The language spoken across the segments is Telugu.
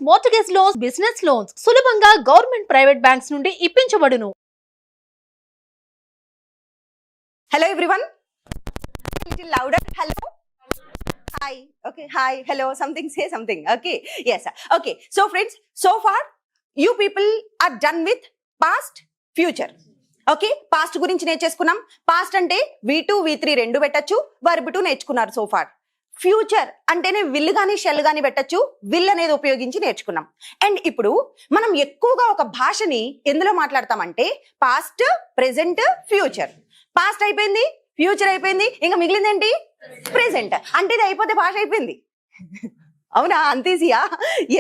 మార్ట్గేజ్ లోన్స్, బిజినెస్ లోన్స్ సులభంగా గవర్నమెంట్ ప్రైవేట్ బ్యాంక్స్ నుండి ఇప్పించబడును. Hello everyone. Little louder. Hello. Hi. Okay. Hi. Hello. Something. Say something. Okay. Yes. Okay. So friends, so far you people are done with past, future. Okay, past గురించి నేర్చేసుకున్నాం. పాస్ట్ అంటే V2 V3 రెండు పెట్టచ్చు, వర్బ్ 2 నేర్చుకున్నారు సో ఫార్. ఫ్యూచర్ అంటేనే విల్ గానీ షెల్ గానీ పెట్టచ్చు, విల్ అనేది ఉపయోగించి నేర్చుకున్నాం. అండ్ ఇప్పుడు మనం ఎక్కువగా ఒక భాషని ఎందులో మాట్లాడతామంటే పాస్ట్, ప్రెసెంట్, ఫ్యూచర్. పాస్ట్ అయిపోయింది, ఫ్యూచర్ అయిపోయింది, ఇంకా మిగిలింది ఏంటి? ప్రెసెంట్. అంటే ఇది అయిపోతే భాష అయిపోయింది. అవునా? అంత ఈజీయా?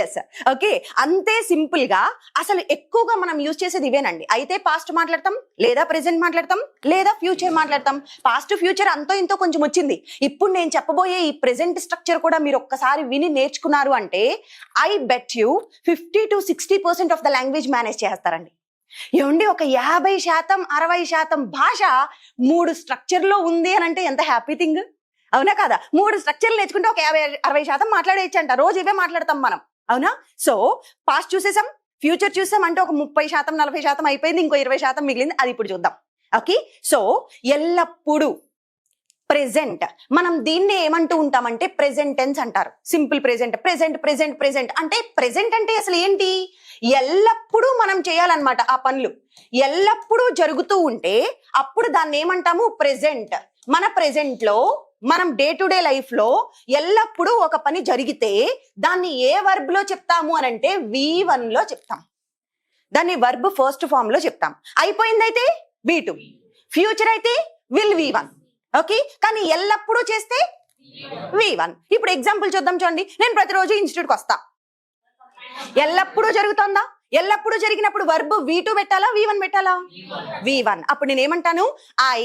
ఎస్. ఓకే, అంతే సింపుల్ గా అసలు ఎక్కువగా మనం యూజ్ చేసేది ఇవేనండి. అయితే పాస్ట్ మాట్లాడతాం, లేదా ప్రెసెంట్ మాట్లాడతాం, లేదా ఫ్యూచర్ మాట్లాడతాం. పాస్ట్ ఫ్యూచర్ అంతో ఇంతో కొంచెం వచ్చింది. ఇప్పుడు నేను చెప్పబోయే ఈ ప్రెసెంట్ స్ట్రక్చర్ కూడా మీరు ఒక్కసారి విని నేర్చుకున్నారు అంటే I bet you 50 to 60% of the language manage చేస్తారండి. ఏమండి, ఒక 50% 60% భాష 3 స్ట్రక్చర్లో ఉంది అని అంటే ఎంత హ్యాపీ థింగ్, అవునా కదా? 3 స్ట్రక్చర్లు నేర్చుకుంటే ఒక 50-60% మాట్లాడేయచ్చు అంట. రోజు ఇవే మాట్లాడతాం మనం, అవునా? సో పాస్ట్ చూసేసాం, ఫ్యూచర్ చూసాం అంటే ఒక 30% 40% అయిపోయింది, ఇంకో 20% మిగిలింది. అది ఇప్పుడు చూద్దాం. ఓకే, సో ఎల్లప్పుడూ ప్రెసెంట్, మనం దీన్ని ఏమంటూ ఉంటామంటే ప్రెసెంట్ టెన్స్ అంటారు. Simple present, present present present అంటే ప్రెసెంట్ అంటే అసలు ఏంటి? ఎల్లప్పుడూ మనం చేయాలన్నమాట. ఆ పనులు ఎల్లప్పుడూ జరుగుతూ ఉంటే అప్పుడు దాన్ని ఏమంటాము? ప్రెసెంట్. మన ప్రెసెంట్ లో మనం డే టు డే లైఫ్ లో ఎల్లప్పుడూ ఒక పని జరిగితే దాన్ని ఏ వర్బ్ లో చెప్తాము అని అంటే V1 లో చెప్తాం. దాన్ని వర్బ్ ఫస్ట్ ఫామ్ లో చెప్తాం. అయిపోయిందైతే V2, ఫ్యూచర్ అయితే విల్ V1. ఓకే, కానీ ఎల్లప్పుడూ చేస్తే V1. ఇప్పుడు ఎగ్జాంపుల్ చూద్దాం. చూడండి, నేను ప్రతిరోజు ఇన్స్టిట్యూట్కి వస్తా. ఎల్లప్పుడూ జరుగుతుందా? ఎల్లప్పుడూ జరిగినప్పుడు వర్బ్ V2 పెట్టాలా, V1 పెట్టాలా? V1. అప్పుడు నేను ఏమంటాను? I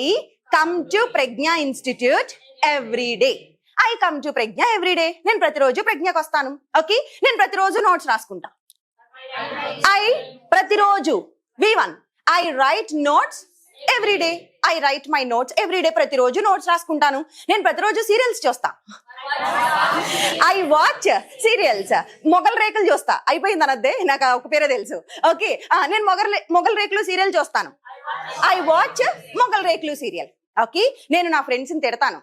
come to Pragya institute every day. I come to Pragya every day. నేను ప్రతిరోజు ప్రజ్ఞకు వస్తాను. ఓకే, నేను ప్రతిరోజు నోట్స్ రాసుకుంటా. ఐ ప్రతిరోజు V1. I right notes every day. I right my notes every day. ప్రతిరోజు నోట్స్ రాసుకుంటాను. నేను ప్రతిరోజు సీరియల్స్ చూస్తా. I watch serials. మొగల్ రేకులు చూస్తా. అయిపోయింది అనద్దే, నాకు ఒక పేరే తెలుసు. ఓకే, నేను మొగల్ రేకులు సీరియల్ చూస్తాను. ఐ వాచ్ మొగల్ రేకులు సీరియల్. ఓకే, నేను నా ఫ్రెండ్స్ ని తిడతాను.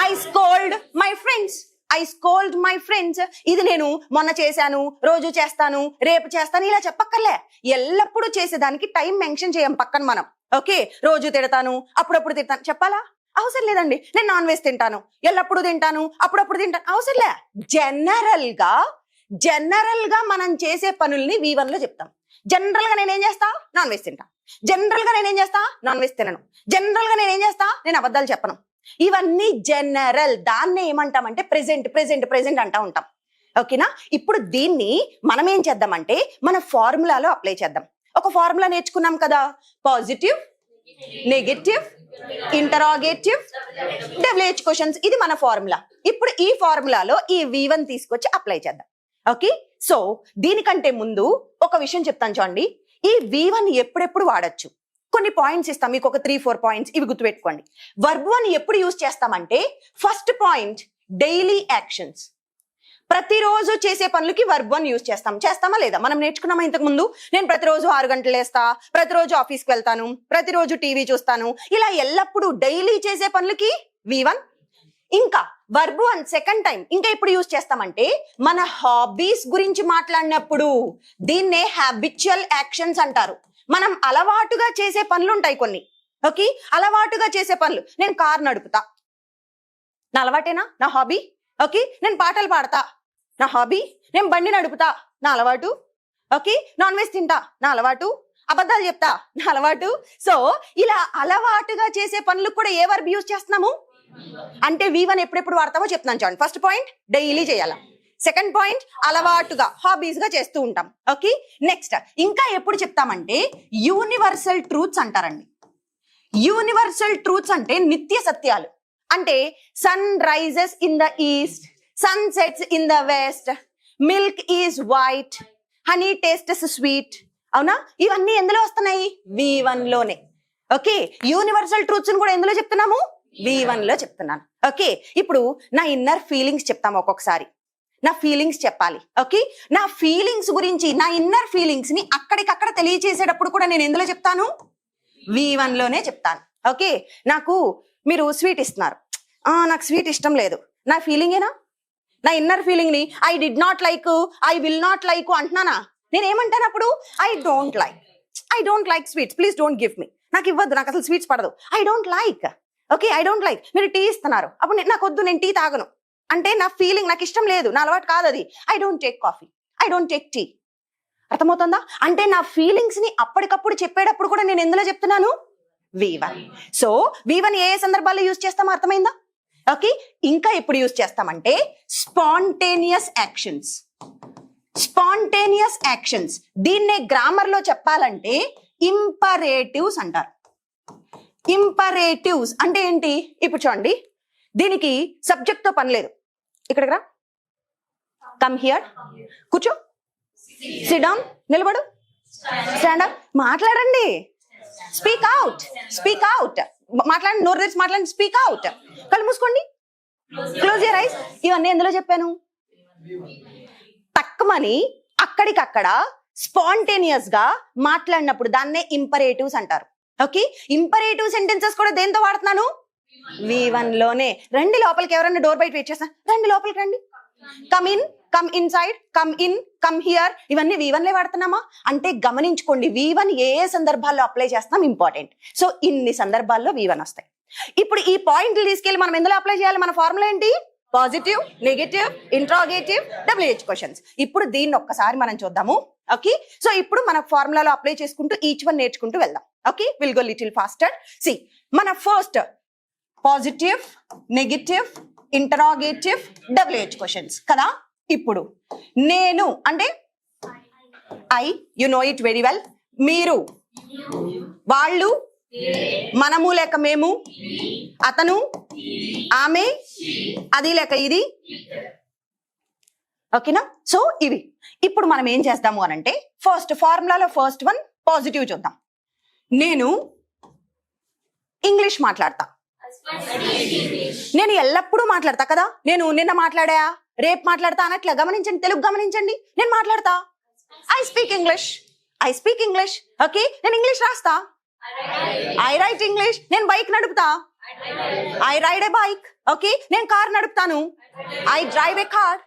I scold my friends. I scold my friends. ఇది నేను మొన్న చేశాను, రోజు చేస్తాను, రేపు చేస్తాను, ఇలా చెప్పక్కర్లే. ఎల్లప్పుడూ చేసేదానికి టైం మెన్షన్ చేయం పక్కన మనం. ఓకే, రోజు తిడతాను, అప్పుడప్పుడు తిడతాను చెప్పాలా? అవసరం లేదండి. నేను నాన్ వెజ్ తింటాను, ఎల్లప్పుడూ తింటాను, అప్పుడప్పుడు తింటాను, అవసరం లే. జనరల్ గా మనం చేసే పనుల్ని V1 లో చెప్తాం. జనరల్ గా నేనేం చేస్తా? నాన్ వెజ్ తింటా. జనరల్ గా నేనేం చేస్తా? నాన్ వెజ్ తినను. జనరల్ గా నేనేం చేస్తా? నేను అబద్ధాలు చెప్పను. ఇవన్నీ జనరల్. దాన్నే ఏమంటామంటే ప్రెసెంట్ ప్రెసెంట్ ప్రెసెంట్ అంటా ఉంటాం. ఓకేనా? ఇప్పుడు దీన్ని మనం ఏం చేద్దామంటే మన ఫార్ములాలో అప్లై చేద్దాం. ఒక ఫార్ములా నేర్చుకున్నాం కదా, positive, negative, interrogative, WH questions. ఇది మన ఫార్ములా. ఇప్పుడు ఈ ఫార్ములాలో ఈ V1 తీసుకొచ్చి అప్లై చేద్దాం. ఓకే, సో దీనికంటే ముందు ఒక విషయం చెప్తాను చూడండి. ఈ V1 ఎప్పుడెప్పుడు వాడచ్చు? కొన్ని పాయింట్స్ ఇస్తాం మీకు, ఒక 3-4 పాయింట్స్. ఇవి గుర్తుపెట్టుకోండి. వర్బ్ 1 ఎప్పుడు యూజ్ చేస్తామంటే ఫస్ట్ పాయింట్ డైలీ యాక్షన్స్. ప్రతిరోజు చేసే పనులకి వర్బ్ 1 యూజ్ చేస్తాం. చేస్తామా లేదా? మనం నేర్చుకున్నామా ఇంతకు ముందు? నేను ప్రతిరోజు 6 గంటలు లేస్తా, ప్రతిరోజు ఆఫీస్కి వెళ్తాను, ప్రతిరోజు టీవీ చూస్తాను. ఇలా ఎల్లప్పుడూ డైలీ చేసే పనులకి V1. ఇంకా వర్బ్ 1 సెకండ్ టైం ఇంకా ఎప్పుడు యూజ్ చేస్తామంటే మన హాబీస్ గురించి మాట్లాడినప్పుడు. దీన్నే హ్యాబిచువల్ యాక్షన్స్ అంటారు. మనం అలవాటుగా చేసే పనులు ఉంటాయి కొన్ని. ఓకే, అలవాటుగా చేసే పనులు. నేను కార్ నడుపుతా, నా అలవాటేనా? నా హాబీ. ఓకే, నేను పాటలు పాడతా, నా హాబీ. నేను బండి నడుపుతా, నా అలవాటు. ఓకే, నాన్ వెజ్ తింటా, నా అలవాటు. అబద్ధాలు చెప్తా, నా అలవాటు. సో ఇలా అలవాటుగా చేసే పనులకు కూడా ఏ వర్బ్ యూజ్ చేస్తున్నాము అంటే V1 ఎప్పుడెప్పుడు వాడతామో చెప్తున్నాను చూడండి. ఫస్ట్ పాయింట్ డైలీ చేయాలా. సెకండ్ పాయింట్ అలవాటుగా, హాబీస్ గా చేస్తూ ఉంటాం. ఓకే, నెక్స్ట్ ఇంకా ఎప్పుడు చెప్తామంటే యూనివర్సల్ ట్రూత్స్ అంటారండి. యూనివర్సల్ ట్రూత్స్ అంటే నిత్య సత్యాలు. అంటే sun rises in the east, sun sets in the west, milk is white, honey tastes sweet. అవునా? ఇవన్నీ ఎందులో వస్తున్నాయి? V1 లోనే. ఓకే, యూనివర్సల్ ట్రూత్స్ కూడా ఎందులో చెప్తున్నాము? V1 లో చెప్తున్నాను. ఓకే, ఇప్పుడు నా ఇన్నర్ ఫీలింగ్స్ చెప్తాము. ఒక్కొక్కసారి నా ఫీలింగ్స్ చెప్పాలి. ఓకే, నా ఫీలింగ్స్ గురించి, నా ఇన్నర్ ఫీలింగ్స్ ని అక్కడికక్కడ తెలియచేసేటప్పుడు కూడా నేను ఎందులో చెప్తాను? V1 లోనే చెప్తాను. ఓకే, నాకు మీరు స్వీట్ ఇస్తున్నారు, నాకు స్వీట్ ఇష్టం లేదు, నా ఫీలింగేనా? నా ఇన్నర్ ఫీలింగ్ ని I did not like, I will not like అంటున్నానా? నేను ఏమంటాను అప్పుడు? I don't like sweets, please don't give me. నాకు ఇవ్వద్దు, నాకు అసలు స్వీట్స్ పడదు. I don't like. Okay, I don't like. మీరు టీ ఇస్తున్నారు, అప్పుడు నాకు వద్దు, నేను టీ తాగను అంటే నా ఫీలింగ్, నాకు ఇష్టం లేదు, నా అలవాటు కాదు అది. I don't take coffee, I don't take tea. అర్థమవుతుందా? అంటే నా ఫీలింగ్స్ ని అప్పటికప్పుడు చెప్పేటప్పుడు కూడా నేను ఎందులో చెప్తున్నాను? V1. సో V1 ఏ సందర్భాల్లో యూజ్ చేస్తామో అర్థమైందా? ఓకే, ఇంకా ఎప్పుడు యూజ్ చేస్తామంటే స్పాంటేనియస్ యాక్షన్స్. దీన్నే గ్రామర్ లో చెప్పాలంటే ఇంపరేటివ్స్ అంటారు. ఇంపరేటివ్స్ అంటే ఏంటి? ఇప్పుడు చూడండి, దీనికి సబ్జెక్ట్ తో పని లేదు. ఇక్కడికి రా, కమ్ హియర్, కూర్చో, సిట్ డౌన్, నిలబడు, స్టాండ్ అప్, మాట్లాడండి, స్పీక్ అవుట్, మాట్లాడండి, నోరు తెరిచి మాట్లాడండి, స్పీక్ అవుట్. కళ్ళు మూసుకోండి, క్లోజ్ యువర్ ఐస్. ఇవన్నీ ఎందులో చెప్పాను? తక్కువని అక్కడికక్కడ స్పాంటేనియస్ గా మాట్లాడినప్పుడు దాన్నే ఇంపరేటివ్స్ అంటారు. ఓకే, ఇంపరేటివ్ సెంటెన్సెస్ కూడా దేంతో వాడుతున్నాను? V1 లోనే. రండి లోపలికి, ఎవరన్నా డోర్ బయట వెయిట్ చేస్తా, రండి లోపలికి రండి, come in, come inside, come in, come here, ఇవన్నీ V1 లే వాడుతున్నామా? అంటే గమనించుకోండి, V1 ఏ సందర్భాల్లో అప్లై చేస్తాం ఇంపార్టెంట్. సో ఇన్ని సందర్భాల్లో V1 వస్తాయి. ఇప్పుడు ఈ పాయింట్లు తీసుకెళ్లి మనం ఎందులో అప్లై చేయాలి? మన ఫార్ములా ఏంటి? Positive, negative, interrogative, WH questions. ఇప్పుడు దీన్ని ఒక్కసారి మనం చూద్దాము. ఓకే, సో ఇప్పుడు మన ఫార్ములాలో అప్లై చేసుకుంటూ ఈచ్ వన్ నేర్చుకుంటూ వెళ్దాం. Okay, will go little faster. See, మన first positive, negative, interrogative, WH questions కదా. ఇప్పుడు నేను అంటే I, you know it very well. మీరు, వాళ్ళు, మనము లేక మేము, అతను, ఆమె, అది లేక ఇది. ఓకేనా? సో ఇవి. ఇప్పుడు మనం ఏం చేద్దాము అని అంటే ఫస్ట్ ఫార్ములాలో ఫస్ట్ వన్ పాజిటివ్ చూద్దాం. నేను ఇంగ్లీష్ మాట్లాడతా. నేను ఎల్లప్పుడూ మాట్లాడతా కదా. నేను నిన్న మాట్లాడా, రేపు మాట్లాడతా అనట్లే. గమనించండి, తెలుగు గమనించండి. నేను మాట్లాడతా, ఐ స్పీక్ ఇంగ్లీష్. ఓకే, నేను ఇంగ్లీష్ రాస్తా, ఐ రైట్ ఇంగ్లీష్. నేను బైక్ నడుపుతా, I ride a bike. Okay, నేను కార్ నడుపుతాను, I drive a car.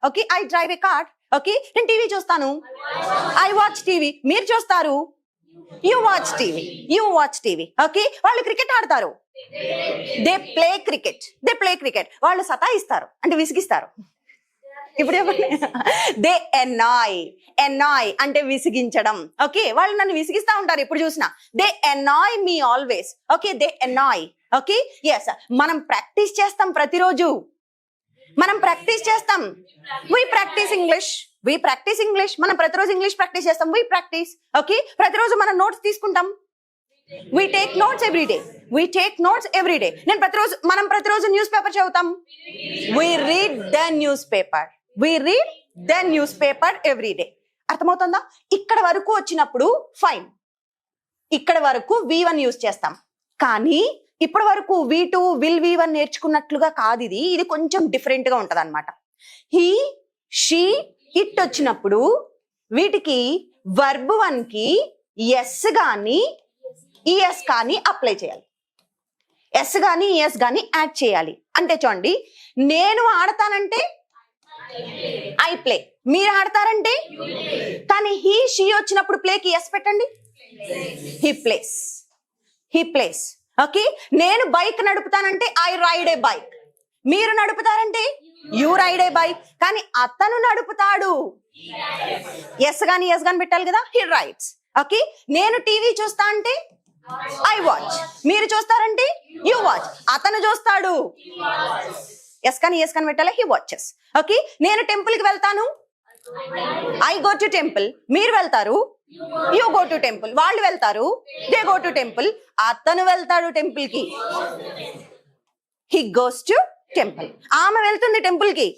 Okay, I drive a car. Okay, నేను టీవీ చూస్తాను, ఐ వాచ్ టీవీ. మీరు చూస్తారు, యు వాచ్ టీవీ. ఓకే, వాళ్ళు క్రికెట్ ఆడతారు, దే ప్లే క్రికెట్. వాళ్ళు సతాయిస్తారు అంటే విసిగిస్తారు. ఇప్పుడు దే ఎన్నాయ్ అంటే విసిగించడం. ఓకే, వాళ్ళు నన్ను విసిగిస్తా ఉంటారు ఎప్పుడు చూసినా. They annoy me always. Okay, they annoy. Okay, yes, మనం ప్రాక్టీస్ చేస్తాం ప్రతిరోజు. We practice English. మనం ప్రతిరోజు ఇంగ్లీష్ ప్రాక్టీస్ చేస్తాం. We practice. ఓకే, ప్రతిరోజు మనం నోట్స్ తీసుకుంటాం. We take notes every day. మనం ప్రతిరోజు న్యూస్ పేపర్ చదువుతాం. We read the newspaper every day. అర్థమవుతుందా? ఇక్కడ వరకు వచ్చినప్పుడు ఫైన్, ఇక్కడ వరకు V1 యూజ్ చేస్తాం. కానీ ఇప్పటి వరకు V2 will V1 నేర్చుకున్నట్లుగా కాదు. ఇది కొంచెం డిఫరెంట్ గా ఉంటది అనమాట. హీ, షీ, ఇట్ వచ్చినప్పుడు వీటికి వర్బ్ 1 కి ఎస్ గాని ఈఎస్ కానీ అప్లై చేయాలి. ఎస్ గాని ఈఎస్ గాని యాడ్ చేయాలి. అంటే చూడండి, నేను ఆడతానంటే ఐ ప్లే, మీరు ఆడతారంటే. కానీ హీ, షీ వచ్చినప్పుడు ప్లేకి ఎస్ పెట్టండి, హీ ప్లేస్. ఓకే, నేను బైక్ నడుపుతానంటే ఐ రైడ్ ఏ బైక్. మీరు నడుపుతారంటే యు రైడ్ ఏ బైక్. కానీ అతను నడుపుతాడు, ఎస్ గాని ఎస్ గాని పెట్టాలి కదా, హీ రైడ్స్. ఓకే, నేను టీవీ చూస్తా అంటే ఐ వాచ్. మీరు చూస్తారంటే యు వాచ్. అతను చూస్తాడు, ఎస్ కానీ ఎస్ కానీ పెట్టాలి, హీ వాచెస్. ఓకే, నేను టెంపుల్ కి వెళ్తాను, ఐ గో టు టెంపుల్. మీరు వెళ్తారు, యు గో టు టెంపుల్. వాళ్ళు వెళ్తారు, దే గో టు టెంపుల్. అతను వెళ్తాడు టెంపుల్ కి, హీ గోస్ టు టెంపుల్. ఆమె వెళ్తుంది టెంపుల్ కి,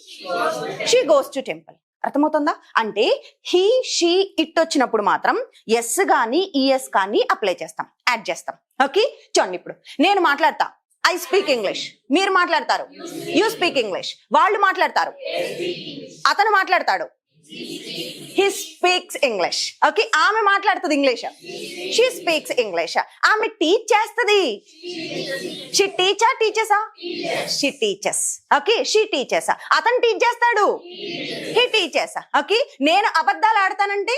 షీ గోస్ టు టెంపుల్. అర్థమవుతుందా? అంటే హీ, షీ, ఇట్ వచ్చినప్పుడు మాత్రం ఎస్ గాని ఈఎస్ కానీ అప్లై చేస్తాం, యాడ్ చేస్తాం. ఓకే, చూడండి, ఇప్పుడు నేను మాట్లాడతా, ఐ స్పీక్ ఇంగ్లీష్. మీరు మాట్లాడతారు యూ స్పీక్ ఇంగ్లీష్. వాళ్ళు మాట్లాడతారు అతను మాట్లాడతాడు హీ స్పీక్స్ ఇంగ్లీష్. ఓకే, ఆమె మాట్లాడుతుంది ఇంగ్లీష్, షీ స్పీక్స్ ఇంగ్లీష్. ఆమె టీచ్ చేస్తుంది, షీ టీచా టీచర్సా, she teaches. Okay, she teaches. అతను టీచ్ చేస్తాడు, హీ టీచర్స్. ఓకే, నేను అబద్ధాలు ఆడతానంటే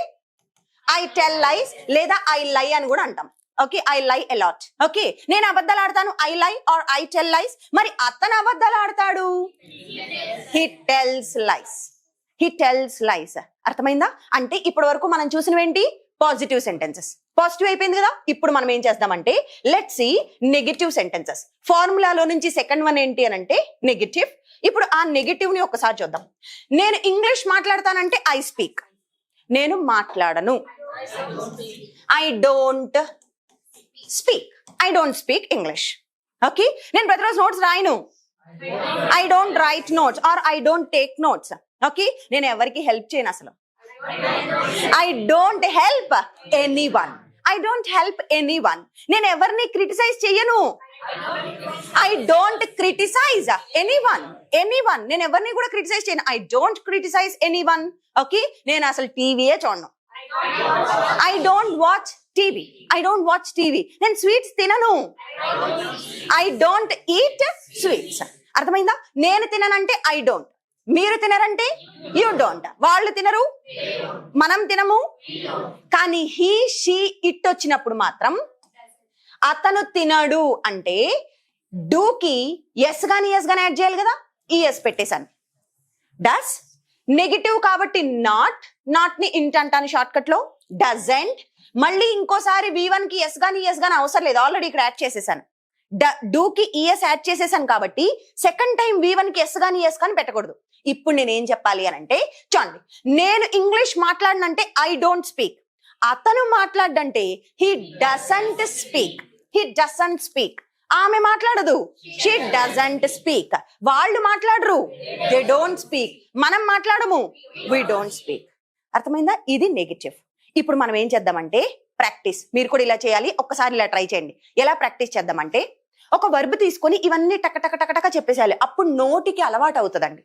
ఐ టెల్ లైస్ లేదా ఐ లై అని కూడా అంటాం. Okay, I lie a lot. Okay, నేను అబద్ధాలు ఆడతాను, ఐ లై ఆర్ ఐ టెల్ లైస్. మరి అతను అబద్ధాలు ఆడతాడు, he tells lies. He tells lies. అర్థమైందా? అంటే ఇప్పటి వరకు మనం చూసినవేంటి? Positive sentences. పాజిటివ్ అయిపోయింది కదా. ఇప్పుడు మనం ఏం చేద్దామంటే లెట్స్ సీ నెగటివ్ సెంటెన్సెస్. ఫార్ములాలో నుంచి సెకండ్ వన్ ఏంటి అని అంటే నెగటివ్. ఇప్పుడు ఆ నెగటివ్ ని ఒకసారి చూద్దాం. నేను ఇంగ్లీష్ మాట్లాడతానంటే ఐ స్పీక్. నేను మాట్లాడను, I don't speak. I don't speak English. Okay, నేను ప్రతిరోజు నోట్స్ రాయను, I don't write notes or I don't take notes. Okay, నేను ఎవరికి హెల్ప్ చేయను అసలు, I don't help any one. I don't help any one. నేను ఎవరిని క్రిటిసైజ్ చేయను, I don't criticise any one. Any one, నేను ఎవరిని కూడా క్రిటిసైజ్ చేయను, I don't criticise any one. Okay, నేను అసలు టీవీయే చూడను, I don't watch TV. I don't watch TV. నేను స్వీట్స్ తినను, ఐ డోంట్ ఈట్ స్వీట్స్. అర్థమైందా? నేను తిననంటే ఐ డోంట్, మీరు తినరంటే యూ డోంట్, వాళ్ళు తినరు మనం తినము. కానీ హీ షీ ఇట్ వచ్చినప్పుడు మాత్రం అతను తినడు అంటే డూకి ఎస్ గాని యాడ్ చేయాలి కదా. ఈ ఎస్ పెట్టేశాను. డస్ నెగిటివ్ కాబట్టి నాట్ ని ఇంట్ అంటాను షార్ట్ కట్ లో. డజంట్, మళ్ళీ ఇంకోసారి V1 కి ఎస్ గాని అవసరం లేదు, ఆల్రెడీ ఇక్కడ యాడ్ చేసేసాను. డూకి ఈఎస్ యాడ్ చేసేసాను కాబట్టి సెకండ్ టైం V1 కి ఎస్ గాని పెట్టకూడదు. ఇప్పుడు నేను ఏం చెప్పాలి అని అంటే చూడండి, నేను ఇంగ్లీష్ మాట్లాడనంటే ఐ డోంట్ స్పీక్. అతను మాట్లాడంటే he doesn't speak. He doesn't speak. ఆమె మాట్లాడదు, షీ డజంట్ స్పీక్. వాళ్ళు మాట్లాడరు, దే డోంట్ స్పీక్. మనం మాట్లాడము, వి డోంట్ స్పీక్. అర్థమైందా? ఇది నెగటివ్. ఇప్పుడు మనం ఏం చేద్దామంటే ప్రాక్టీస్. మీరు కూడా ఇలా చేయాలి, ఒక్కసారి ఇలా ట్రై చేయండి. ఎలా ప్రాక్టీస్ చేద్దామంటే ఒక వర్బ్ తీసుకొని ఇవన్నీ టక చెప్పేసేయాలి. అప్పుడు నోటికి అలవాటు అవుతుందండి.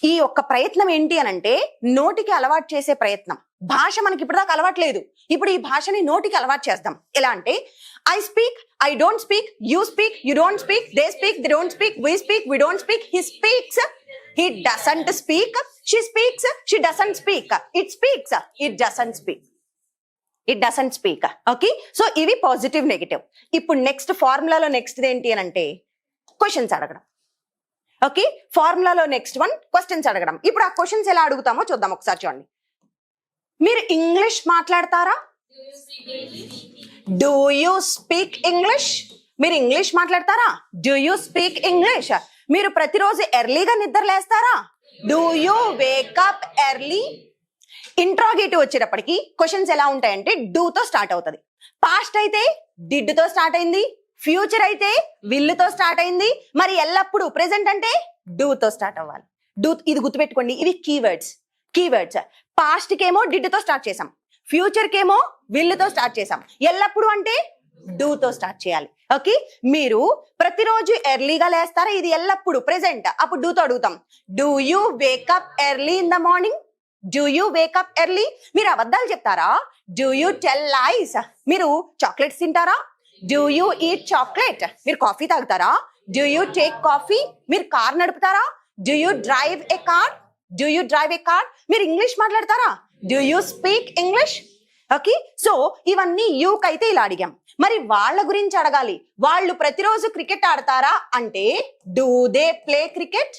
ఈ ఒక్క ప్రయత్నం ఏంటి అని అంటే నోటికి అలవాటు చేసే ప్రయత్నం. భాష మనకి ఇప్పటిదాకా అలవాటు లేదు, ఇప్పుడు ఈ భాషని నోటికి అలవాటు చేద్దాం. ఎలా అంటే I speak, I don't speak, you speak, you don't speak, they speak, they don't speak, we speak, we don't speak, he speaks, he doesn't speak, she speaks, she doesn't speak, it speaks, it doesn't speak, it doesn't speak. Okay, so ఇవి పాజిటివ్ నెగటివ్. ఇప్పుడు నెక్స్ట్ ఫార్ములాలో నెక్స్ట్ ఏంటి అని అంటే క్వశ్చన్స్ అడగడం. ఓకే, ఫార్ములాలో నెక్స్ట్ వన్ క్వశ్చన్స్ అడగడం. ఇప్పుడు ఆ క్వశ్చన్స్ ఎలా అడుగుతామో చూద్దాం ఒకసారి. చూడండి, మీరు ఇంగ్లీష్ మాట్లాడతారా? Do you speak English? మీరు ఇంగ్లీష్ మాట్లాడతారా? Do you speak English? మీరు ప్రతిరోజు ఎర్లీగా నిద్ర లేస్తారా? Do you wake up early? Interrogative వచ్చేటప్పటికి క్వశ్చన్స్ ఎలా ఉంటాయంటే డూ తో స్టార్ట్ అవుతుంది. పాస్ట్ అయితే డిడ్ తో స్టార్ట్ అయింది, ఫ్యూచర్ అయితే విల్ తో స్టార్ట్ అయింది. మరి ఎల్లప్పుడు ప్రెసెంట్ అంటే డూ తో స్టార్ట్ అవ్వాలి. డూ, ఇది గుర్తుపెట్టుకోండి, ఇవి కీవర్డ్స్. పాస్ట్ కేమో డిడ్ తో స్టార్ట్ చేసాం, ఫ్యూచర్ కేమో విల్ తో స్టార్ట్ చేసాం, ఎల్లప్పుడు అంటే డూ తో స్టార్ట్ చేయాలి. ఓకే, మీరు ప్రతిరోజు ఎర్లీగా లేస్తారా? ఇది ఎల్లప్పుడు ప్రెసెంట్, అప్పుడు డూ తో అడుగుతాం. Do you wake up early in the morning? Do you wake up early? మీరు అబద్ధాలు చెప్తారా? Do you tell lies? మీరు చాక్లెట్స్ తింటారా? Do you eat chocolate? మీరు కాఫీ తాగుతారా? Do you take coffee? మీరు కార్ నడుపుతారా? Do you drive a car? Do you drive a car? మీరు ఇంగ్లీష్ మాట్లాడతారా? Do you speak English? Okay, so ఇవన్నీ యూకైతే ఇలా అడిగాం. మరి వాళ్ళ గురించి అడగాలి. వాళ్ళు ప్రతిరోజు క్రికెట్ ఆడతారా అంటే do they play cricket?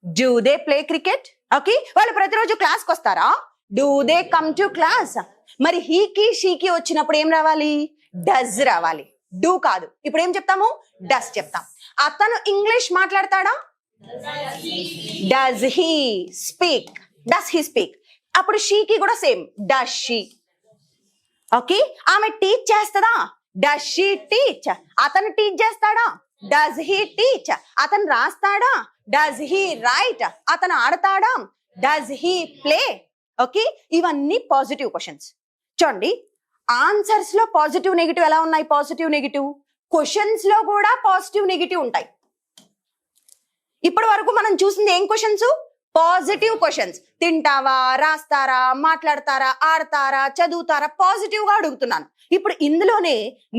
Do they play cricket? Okay, వాళ్ళు ప్రతిరోజు క్లాస్కి వస్తారా? Do they come to class? మరి హీకి షీకి వచ్చినప్పుడు ఏం రావాలి? డస్ రావాలి, డూ కాదు. ఇప్పుడు ఏం చెప్తాము? డస్ చెప్తాం. అతను ఇంగ్లీష్ మాట్లాడతాడా? Does he speak? Does he speak? అప్పుడు షీకి కూడా సేమ్, డస్ షీ. ఓకే, ఆమె టీచ్ చేస్తుందా? Does she teach? అతను టీచ్ చేస్తాడా? Does he teach? అతను రాస్తాడా? Does he write? అతను ఆడతాడా? Does he play? ఓకే, ఇవన్నీ పాజిటివ్ క్వశ్చన్స్. చూడండి, ఆన్సర్స్ లో పాజిటివ్ నెగిటివ్ ఎలా ఉన్నాయి? పాజిటివ్ నెగిటివ్ క్వశ్చన్స్ లో కూడా పాజిటివ్ నెగిటివ్ ఉంటాయి. ఇప్పటి వరకు మనం చూసింది ఏం క్వశ్చన్స్? Positive questions. తింటావా, రాస్తారా, మాట్లాడతారా, ఆడతారా, చదువుతారా, పాజిటివ్ గా అడుగుతున్నాను. ఇప్పుడు ఇందులోనే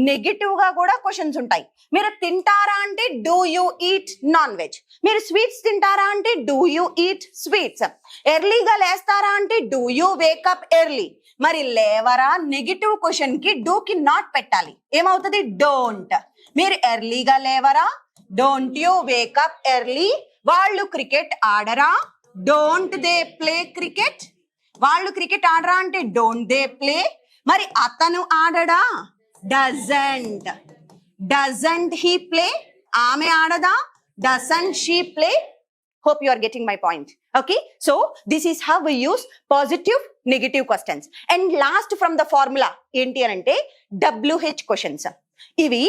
నెగిటివ్ గా కూడా క్వశ్చన్స్ ఉంటాయి. మీరు తింటారా అంటే do you eat non veg. మీరు స్వీట్స్ తింటారా అంటే డూ యూ ఈట్ స్వీట్స్. ఎర్లీగా లేస్తారా అంటే డూ యూ వేకప్ ఎర్లీ. మరి లేవరా నెగిటివ్ క్వశ్చన్ కి డూ కి నాట్ పెట్టాలి. ఏమవుతుంది? డోంట్. మీరు ఎర్లీగా లేవరా? Don't you wake up early. వాళ్ళు క్రికెట్ ఆడరా? Don't they play cricket. వాళ్ళు క్రికెట్ ఆడరా అంటే డోంట్ దే ప్లే. మరి అతను ఆడడా? డజంట్. Doesn't he play. ఆమె ఆడదా? Doesn't she play. Hope you are getting my point. Okay, so this is how we use positive negative questions. And last from the formula ఏంటి అని అంటే WH questions. ఇవి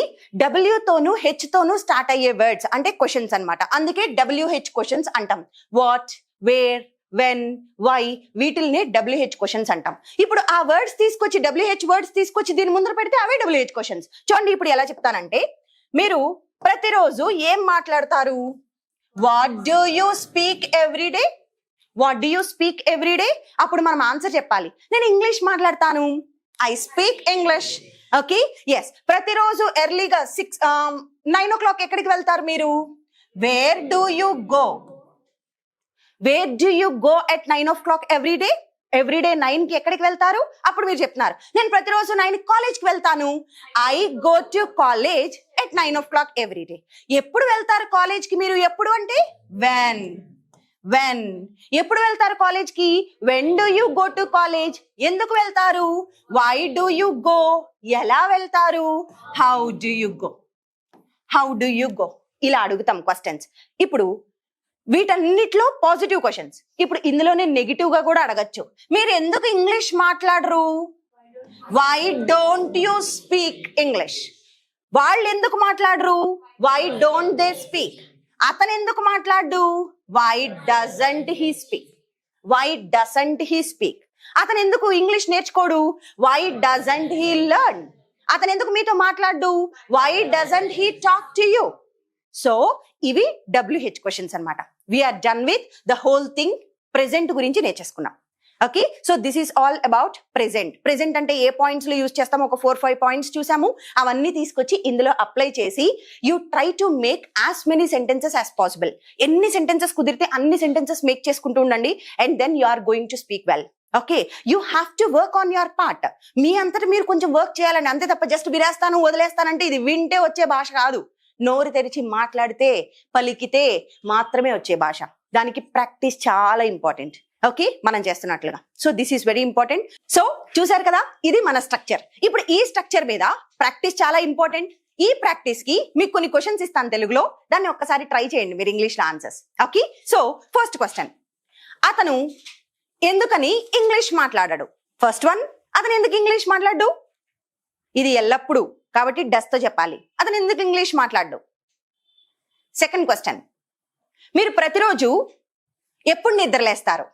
W తోను H తోను స్టార్ట్ అయ్యే వర్డ్స్ అంటే క్వశ్చన్స్ అన్నమాట. అందుకే WH క్వశ్చన్స్ అంటాం. వాట్, వేర్, వెన్, వై, వీటిల్ని WH క్వశ్చన్స్ అంటాం. ఇప్పుడు ఆ వర్డ్స్ తీసుకొచ్చి WH వర్డ్స్ తీసుకొచ్చి దీని ముందర పెడితే అవే WH క్వశ్చన్స్. చూడండి ఇప్పుడు ఎలా చెప్తానంటే, మీరు ప్రతిరోజు ఏం మాట్లాడతారు? What do you speak every day? What do you speak every day? అప్పుడు మనం ఆన్సర్ చెప్పాలి. నేను ఇంగ్లీష్ మాట్లాడతాను. I speak English. Okay, yes. ప్రతిరోజు ఎర్లీగా 9 o'clock ఎక్కడికి వెళ్తారు మీరు? Where do you go? Where do you go at 9 o'clock every day? Every day 9 కి ఎక్కడికి వెళ్తారు? అప్పుడు మీరు చెప్తున్నారు నేను ప్రతిరోజు 9 కాలేజ్కి వెళ్తాను. I go to college at 9 o'clock every day. ఎప్పుడు వెళ్తారు కాలేజ్కి మీరు? ఎప్పుడు అంటే వెన్. వెన్. ఎప్పుడు వెళ్తారు కాలేజ్కి? When do you go to college. ఎందుకు వెళ్తారు? Why do you go. ఎలా వెళ్తారు? How do you go. How do you go. ఇలా అడుగుతాం క్వశ్చన్స్. ఇప్పుడు వీటన్నిటిలో పాజిటివ్ క్వశ్చన్స్. ఇప్పుడు ఇందులోనే నెగిటివ్ గా కూడా అడగచ్చు. మీరు ఎందుకు ఇంగ్లీష్ మాట్లాడరు? Why don't you speak English. వాళ్ళు ఎందుకు మాట్లాడరు? Why don't they speak. అతను ఎందుకు మాట్లాడు? Why doesn't he speak. Why doesn't he speak. అతను ఎందుకు ఇంగ్లీష్ నేర్చుకోడు? Why doesn't he learn. అతను ఎందుకు మీతో మాట్లాడు? Why doesn't he talk to you. So ఇవి WH క్వశ్చన్స్ అన్నమాట. We are done with the whole thing. Present గురించి నేర్చేసుకున్నాం. Okay, so this is all about present. Present అంటే ఏ పాయింట్స్ లో యూజ్ చేస్తాము? ఒక 4-5 పాయింట్స్ చూసాము. అవన్నీ తీసుకొచ్చి ఇందులో అప్లై చేసి you try to make as many sentences as possible. ఎన్ని సెంటెన్సెస్ కుదిరితే అన్ని సెంటెన్సెస్ మేక్ చేసుకుంటూ ఉండండి. And then you are going to speak well. Okay, you have to work on your part. మీ అంతటా మీరు కొంచెం వర్క్ చేయాలండి. అంతే తప్ప జస్ట్ విరేస్తాను వదిలేస్తానంటే ఇది వింటే వచ్చే భాష కాదు. నోరు తెరిచి మాట్లాడితే పలికితే మాత్రమే వచ్చే భాష. దానికి ప్రాక్టీస్ చాలా ఇంపార్టెంట్. ఓకే, మనం చేస్తున్నట్లుగా. So this is very important. So చూసారు కదా, ఇది మన స్ట్రక్చర్. ఇప్పుడు ఈ స్ట్రక్చర్ మీద ప్రాక్టీస్ చాలా ఇంపార్టెంట్. ఈ ప్రాక్టీస్ కి మీకు కొన్ని క్వశ్చన్స్ ఇస్తాను తెలుగులో. దాన్ని ఒక్కసారి ట్రై చేయండి మీరు ఇంగ్లీష్ లో answers. Okay, so first question, అతను ఎందుకని ఇంగ్లీష్ మాట్లాడాడు? ఫస్ట్ వన్, అతను ఎందుకు ఇంగ్లీష్ మాట్లాడు? ఇది ఎల్లప్పుడూ కాబట్టి డస్ తో చెప్పాలి. అతను ఎందుకు ఇంగ్లీష్ మాట్లాడు? సెకండ్ క్వశ్చన్, మీరు ప్రతిరోజు ఎప్పుడు నిద్రలేస్తారు?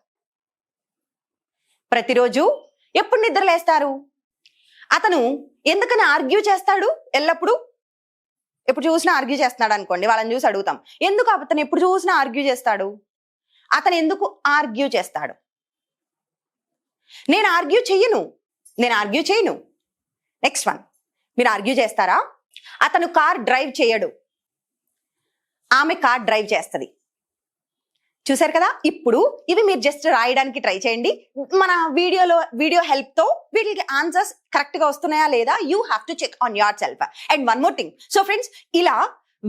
ప్రతిరోజు ఎప్పుడు నిద్రలేస్తారు? అతను ఎందుకని ఆర్గ్యూ చేస్తాడు? ఎల్లప్పుడు ఎప్పుడు చూసినా ఆర్గ్యూ చేస్తున్నాడు అనుకోండి, వాళ్ళని చూసి అడుగుతాం ఎందుకు అతను ఎప్పుడు చూసినా ఆర్గ్యూ చేస్తాడు? అతను ఎందుకు ఆర్గ్యూ చేస్తాడు? నేను ఆర్గ్యూ చెయ్యను. నేను ఆర్గ్యూ చేయను. నెక్స్ట్ వన్, మీరు ఆర్గ్యూ చేస్తారా? అతను కార్ డ్రైవ్ చేయడు. ఆమె కార్ డ్రైవ్ చేస్తుంది. చూసారు కదా. ఇప్పుడు ఇవి మీరు జస్ట్ రాయడానికి ట్రై చేయండి. మన వీడియో హెల్ప్ తో వీటికి ఆన్సర్స్ కరెక్ట్ గా వస్తున్నాయా లేదా you have to check on your సెల్ఫ్. And one more thing, so friends, ఇలా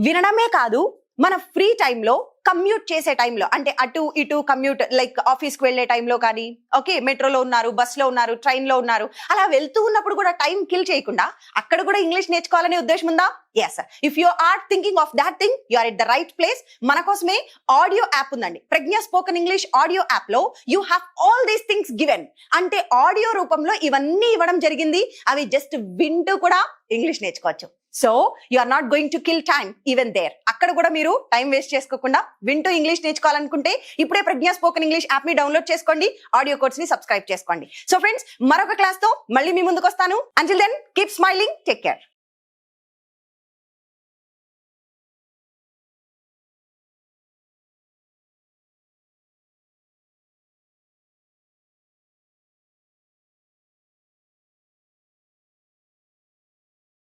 వినడమే కాదు, మన ఫ్రీ టైంలో కమ్యూట్ చేసే టైంలో, అంటే అటు ఇటు కమ్యూట్ లైక్ ఆఫీస్కి వెళ్ళే టైంలో కానీ, ఓకే, మెట్రోలో ఉన్నారు, బస్లో ఉన్నారు, ట్రైన్లో ఉన్నారు, అలా వెళ్తూ ఉన్నప్పుడు కూడా టైం కిల్ చేయకుండా అక్కడ కూడా ఇంగ్లీష్ నేర్చుకోవాలనే ఉద్దేశం ఉందా? Yes, if you are thinking of that thing, you are at the right place. మన కోసమే ఆడియో యాప్ ఉందండి, Pragna spoken English audio app లో you have all these things given. అంటే ఆడియో రూపంలో ఇవన్నీ ఇవ్వడం జరిగింది. అవి జస్ట్ వింటూ కూడా ఇంగ్లీష్ నేర్చుకోవచ్చు. So you are not going to kill time even there. అక్కడ కూడా మీరు టైం వేస్ట్ చేసుకోకుండా వింటూ ఇంగ్లీష్ నేర్చుకోవాలనుకుంటే ఇప్పుడే ప్రజ్ఞ స్పోకెన్ ఇంగ్లీష్ యాప్ ని డౌన్లోడ్ చేసుకోండి, ఆడియో కోర్స్ ని సబ్స్క్రైబ్ చేసుకోండి. సో ఫ్రెండ్స్, మరొక క్లాస్ తో మళ్ళీ మీ ముందుకు వస్తాను. Until then, keep smiling, take care.